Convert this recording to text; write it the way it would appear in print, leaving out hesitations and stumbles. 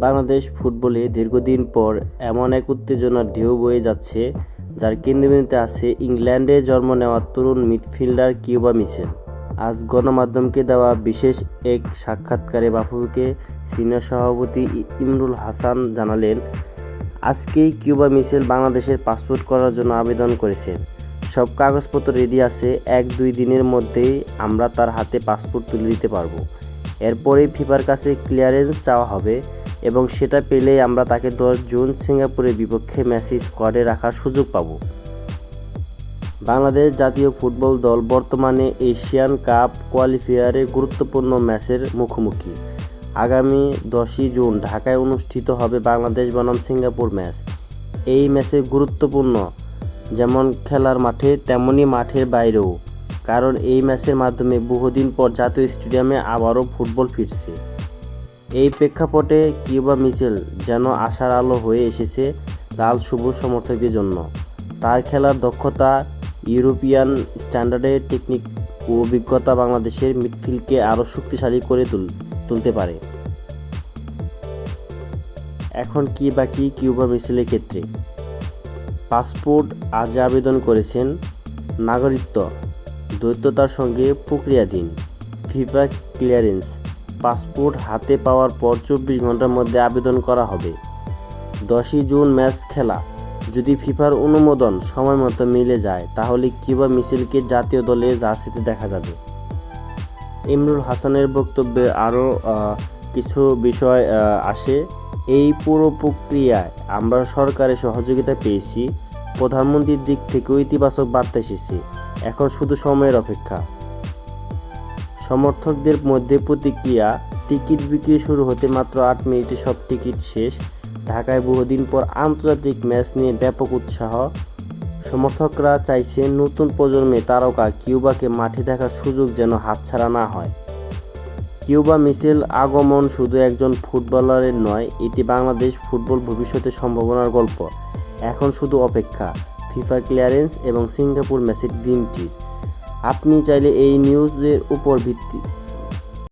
বাংলাদেশ ফুটবলে দীর্ঘদিন পর এমন এক উত্তেজনার ঢেউ বয়ে যাচ্ছে, যার কেন্দ্রবিন্দুতে আছে ইংল্যান্ডে জন্ম নেওয়া তরুণ মিডফিল্ডার কিউবা মিচেল। আজ গণমাধ্যমকে দেওয়া বিশেষ এক সাক্ষাৎকারে বাফুফেকে সিনিয়র সভাপতি ইমরুল হাসান জানালেন, আজকেই কিউবা মিচেল বাংলাদেশের পাসপোর্ট করার জন্য আবেদন করেছেন। সব কাগজপত্র রেডি আছে, 1-2 দিনের মধ্যেই আমরা তার হাতে পাসপোর্ট তুলে দিতে পারবো। এরপরেই ফিফার কাছে ক্লিয়ারেন্স চাওয়া হবে এবং সেটা পেলেই আমরা তাকে 10 জুন সিঙ্গাপুরের বিপক্ষে ম্যাচে স্কোয়াডে রাখার সুযোগ পাব। বাংলাদেশ জাতীয় ফুটবল দল বর্তমানে এশিয়ান কাপ কোয়ালিফায়ারের গুরুত্বপূর্ণ ম্যাচের মুখোমুখি। আগামী 10ই জুন ঢাকায় অনুষ্ঠিত হবে বাংলাদেশ বনাম সিঙ্গাপুর ম্যাচ। এই ম্যাচে গুরুত্বপূর্ণ যেমন খেলার মাঠে তেমনই মাঠের বাইরেও, কারণ এই ম্যাচের মাধ্যমে বহুদিন পর জাতীয় স্টেডিয়ামে আবারও ফুটবল ফিরছে। এই প্রেক্ষাপটে কিউবা মিচেল যেন আশার আলো হয়ে এসেছে লাল সবুজ সমর্থকদের জন্য। তার খেলার দক্ষতা, ইউরোপিয়ান স্ট্যান্ডার্ডের টেকনিক ও অভিজ্ঞতা বাংলাদেশের মিডফিল্ডকে আরও শক্তিশালী করে তুলতে পারে। এখন কি বাকি কিউবা মিচেলের ক্ষেত্রে? পাসপোর্ট আজ আবেদন করেছেন। নাগরিকত্ব দ্বৈততার সঙ্গে প্রক্রিয়াধীন। ফিফা ক্লিয়ারেন্স পাসপোর্ট হাতে পাওয়ার পর 24 ঘন্টার মধ্যে আবেদন করা হবে। 10ই জুন ম্যাচ খেলা। যদি ফিফার অনুমোদন সময় মতো মিলে যায়, তাহলে কিউবা মিচেলকে জাতীয় দলে জার্সিতে দেখা যাবে। ইমরুল হাসানের বক্তব্যে আরও কিছু বিষয় আসে। এই পুরো প্রক্রিয়ায় আমরা সরকারের সহযোগিতা পেয়েছি, প্রধানমন্ত্রীর দিক থেকেও ইতিবাচক বার্তা এসেছে। এখন শুধু সময়ের অপেক্ষা। সমর্থকদের মধ্যে প্রতিক্রিয়া। টিকিট বিক্রি শুরু হতে মাত্র 8 মিনিটে সব টিকিট শেষ। ঢাকায় বহুদিন পর আন্তর্জাতিক ম্যাচ নিয়ে ব্যাপক উৎসাহ। সমর্থকরা চাইছেন নতুন প্রজন্মের তারকা কিউবাকে মাঠে দেখার সুযোগ যেন হাতছাড়া না হয়। কিউবা মিচেল আগমন শুধু একজন ফুটবলারের নয়, এটি বাংলাদেশ ফুটবল ভবিষ্যতের সম্ভাবনার গল্প। এখন শুধু অপেক্ষা, ফিফা ক্লিয়ারেন্স এবং সিঙ্গাপুর ম্যাচের দিনটির। আপনি চাইলে এই নিউজের উপর ভিত্তি